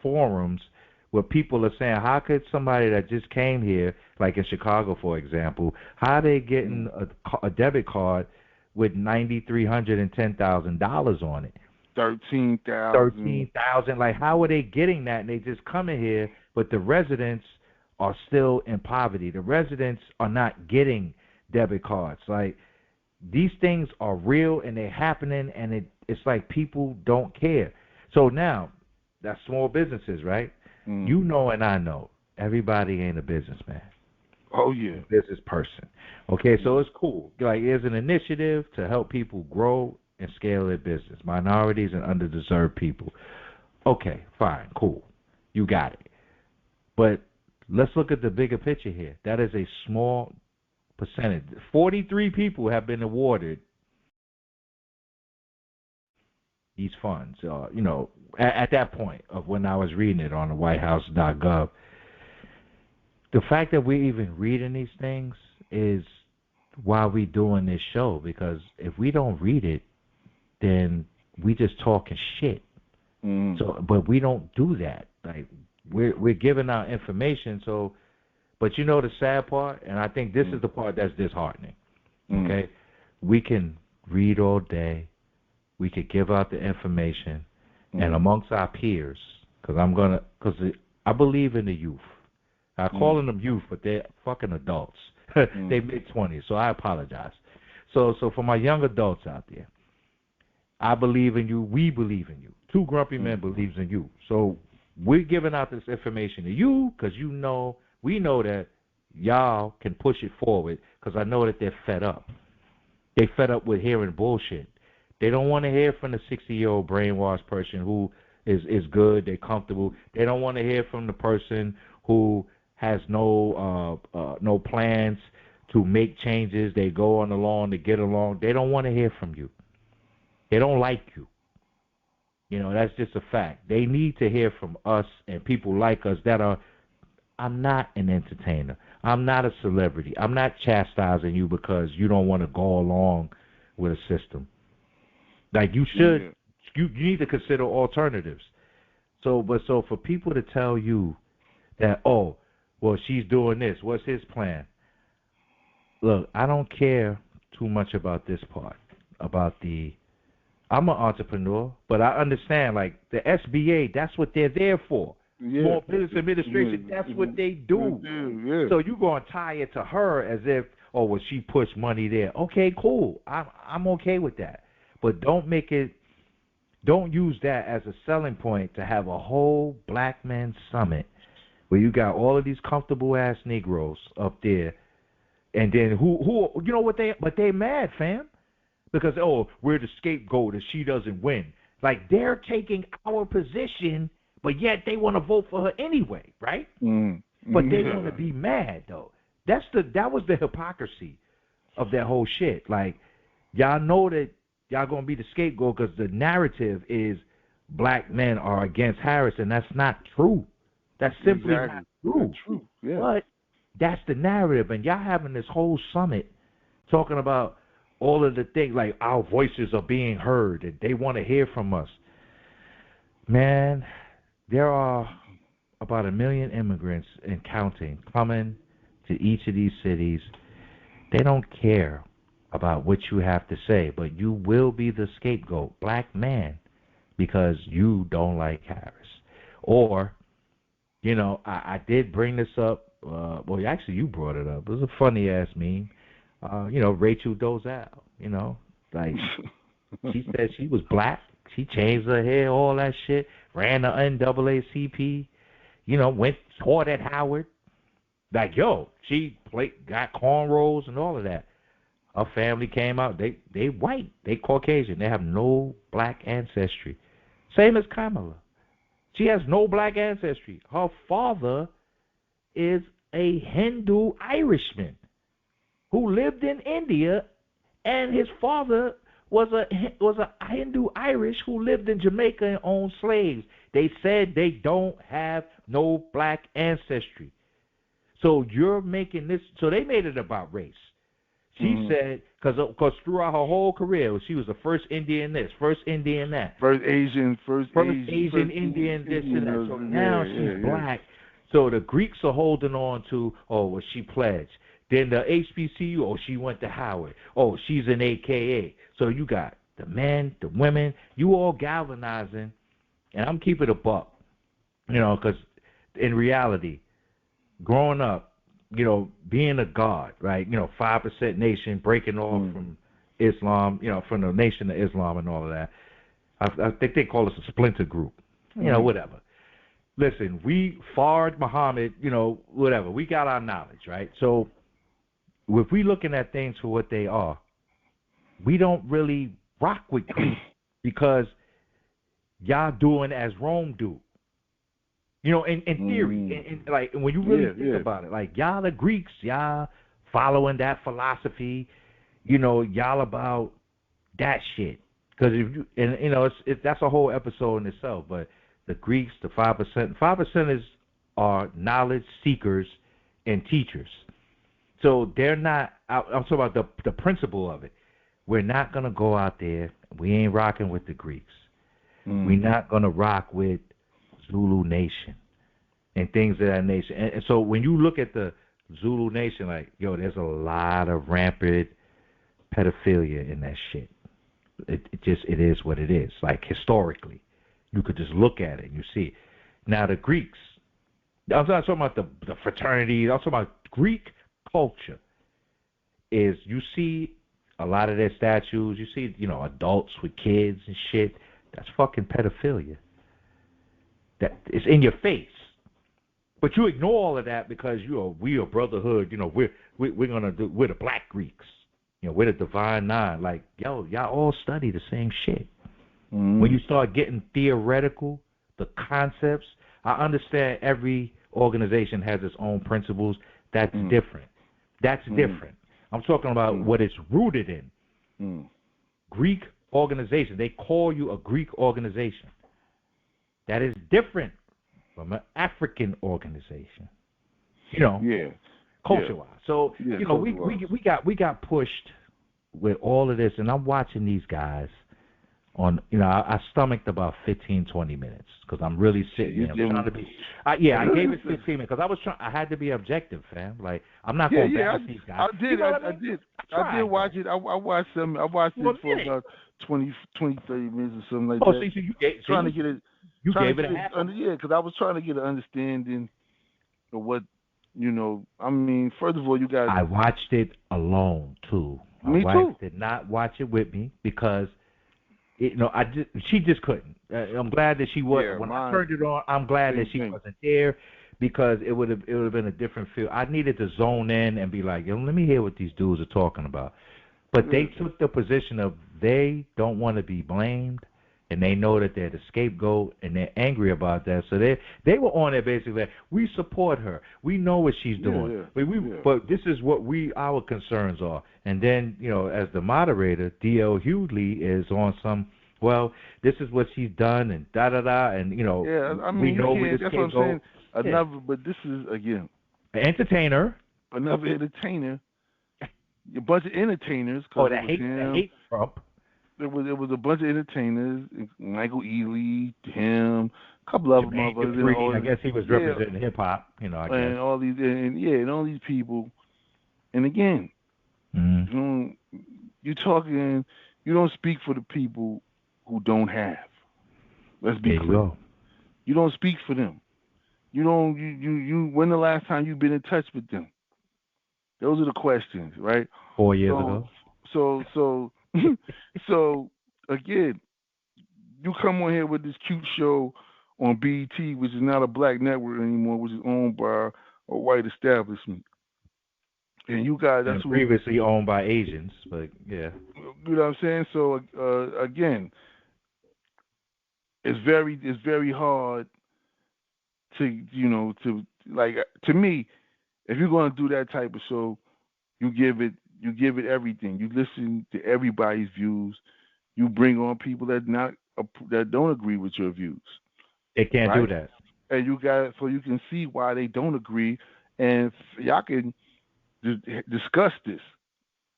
forums where people are saying, how could somebody that just came here, like in Chicago, for example, how are they getting a debit card with $9,310,000 on it? 13,000. 13,000. Like, how are they getting that? And they just come in here, but the residents are still in poverty. The residents are not getting debit cards. Like, these things are real and they're happening, and it's like people don't care. So now, that's small businesses, right? You know and I know, everybody ain't a businessman. Oh, yeah. Business person. Okay, so it's cool. Like, there's an initiative to help people grow and scale their business, minorities and underdeserved people. Okay, fine, cool. You got it. But let's look at the bigger picture here. That is a small percentage. 43 people have been awarded these funds. At that point of when I was reading it on the WhiteHouse.gov, the fact that we're even reading these things is why we're doing this show. Because if we don't read it, then we just talking shit. So, but we don't do that. Like, we're giving out information. So, but you know the sad part, and I think this is the part that's disheartening. Okay, we can read all day, we could give out the information, and amongst our peers, because I believe in the youth. I'm calling them youth, but they're fucking adults. They mid-20s, so I apologize. So for my young adults out there, I believe in you. We believe in you. Two Grumpy Men believes in you. So we're giving out this information to you because we know that y'all can push it forward, because I know that they're fed up. They fed up with hearing bullshit. They don't want to hear from the 60-year-old brainwashed person who is good, they're comfortable. They don't want to hear from the person who has no plans to make changes. They go on along to get along. They don't want to hear from you. They don't like you. That's just a fact. They need to hear from us and people like us that are, I'm not an entertainer. I'm not a celebrity. I'm not chastising you because you don't want to go along with a system. Like, you should, you need to consider alternatives. So for people to tell you that, oh, well, she's doing this, what's his plan? Look, I don't care too much about this part, I'm an entrepreneur, but I understand, like, the SBA, that's what they're there for. Small Business Administration, that's what they do. So you're going to tie it to her as if, oh, well, she pushed money there. Okay, cool. I'm okay with that. But don't use that as a selling point to have a whole black men summit where you got all of these comfortable ass Negroes up there, and then but they mad, fam, because, oh, we're the scapegoat if she doesn't win. Like, they're taking our position, but yet they want to vote for her anyway, right? But they want to be mad though. That was the hypocrisy of that whole shit. Like, y'all know that y'all gonna be the scapegoat because the narrative is black men are against Harris, and that's not true. That's simply not true. That's true. Yeah. But that's the narrative, and y'all having this whole summit talking about all of the things, like our voices are being heard and they want to hear from us. Man, there are about 1 million immigrants and counting coming to each of these cities. They don't care about what you have to say, but you will be the scapegoat, black man, because you don't like Harris. Or, I did bring this up. Well, actually, you brought it up. It was a funny-ass meme. Rachel Dolezal, like, she said she was black. She changed her hair, all that shit, ran the NAACP, taught at Howard. Like, she got cornrows and all of that. Her family came out. They white. They Caucasian. They have no black ancestry. Same as Kamala. She has no black ancestry. Her father is a Hindu Irishman who lived in India, and his father was a Hindu Irish who lived in Jamaica and owned slaves. They said they don't have no black ancestry. So you're making this. So they made it about race. She said, because throughout her whole career, she was the first Indian this, first Indian that. First Asian Indian this and that. So now she's yeah. black. So the Greeks are holding on to, oh, well, she pledged. Then the HBCU, oh, she went to Howard. Oh, she's an AKA. So you got the men, the women, you all galvanizing. And I'm keeping a buck, because in reality, growing up, being a god, right? 5% nation, breaking off from Islam, from the nation of Islam and all of that. I think they call us a splinter group, whatever. Listen, we Fard Muhammad, whatever. We got our knowledge, right? So if we looking at things for what they are, we don't really rock with Greek because y'all doing as Rome do. In theory, like when you really think about it, like y'all the Greeks, y'all following that philosophy, y'all about that shit. Because if you that's a whole episode in itself. But the Greeks, the 5%, are knowledge seekers and teachers. So they're not. I'm talking about the principle of it. We're not gonna go out there. We ain't rocking with the Greeks. We're not gonna rock with Zulu Nation and things of that nation. And so when you look at the Zulu Nation, like, there's a lot of rampant pedophilia in that shit. It is what it is. Like historically, you could just look at it and you see it. Now the Greeks, I'm not talking about the fraternities. I'm talking about Greek culture. Is you see a lot of their statues. You see, adults with kids and shit. That's fucking pedophilia. That it's in your face, but you ignore all of that because we are brotherhood. We're the Black Greeks. We're the Divine Nine. Like y'all all study the same shit. When you start getting theoretical, the concepts, I understand every organization has its own principles. That's different. That's different. I'm talking about what it's rooted in. Greek organization. They call you a Greek organization. That is different from an African organization, culture-wise. So, we got pushed with all of this, and I'm watching these guys on, I stomached about 15, 20 minutes because I'm really sitting there. I'm trying to be, I gave it 15 minutes because I had to be objective, fam. Like, I'm not going to bash these guys. I did watch it. I watched it for about 20, 30 minutes or something like that. So you trying to get it. You gave it a half. Because I was trying to get an understanding of what, I mean, first of all, you got. I watched it alone, too. Me My too. wife did not watch it with me because, she just couldn't. I'm glad that she wasn't. When I turned it on, I'm glad that she wasn't there because it would have been a different feel. I needed to zone in and be like, let me hear what these dudes are talking about. But they took the position of they don't want to be blamed. And they know that they're the scapegoat, and they're angry about that. So they were on it basically. We support her. We know what she's doing. But this is what our concerns are. And then, as the moderator, D.L. Hughley is on some. Well, this is what she's done, and da da da, and Yeah, I mean, we know where this that's what I'm saying. But this is again an entertainer. Another entertainer. A bunch of entertainers. That hate Trump. There was a bunch of entertainers, Michael Ealy, him, a couple of them. I guess he was representing hip hop, I guess. And all these, and all these people. And again, you're talking. You don't speak for the people who don't have. Let's be clear. You don't speak for them. You don't. You. When the last time you've been in touch with them? Those are the questions, right? 4 years ago. So again, you come on here with this cute show on BET, which is not a black network anymore, which is owned by a white establishment, and you guys that's previously owned by Asians, but yeah, you know what I'm saying. So again, it's very hard to me, if you're going to do that type of show, you give it everything. You listen to everybody's views. You bring on people that don't agree with your views. They can't do that. And you can see why they don't agree, and y'all can discuss this.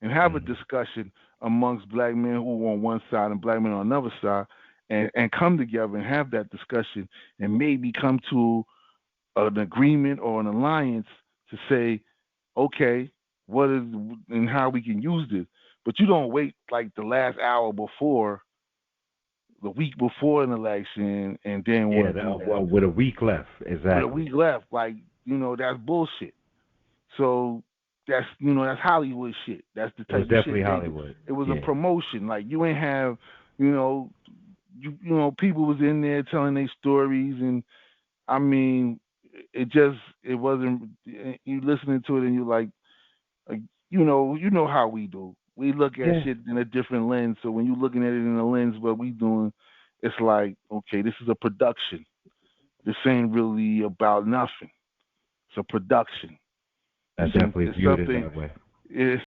and have a Mm-hmm. discussion amongst black men who are on one side and black men on another side, and come together and have that discussion and maybe come to an agreement or an alliance to say, okay, what is and how we can use this. But you don't wait like the last hour before, the week before an election, and then Yeah, want to do that well, with a week left, with a exactly. week left. Like, that's bullshit. So that's Hollywood shit. That's the It was type of definitely shit they do. Hollywood. It was a Yeah. promotion. Like, you ain't have, you know, people was in there telling their stories, and I mean, it wasn't. You listening to it and you like how we do. We look at Yeah. shit in a different lens. So when you looking at it in a lens, what we doing, it's like, okay, this is a production. This ain't really about nothing. It's a production. I It's definitely it's viewed it something. that way. It's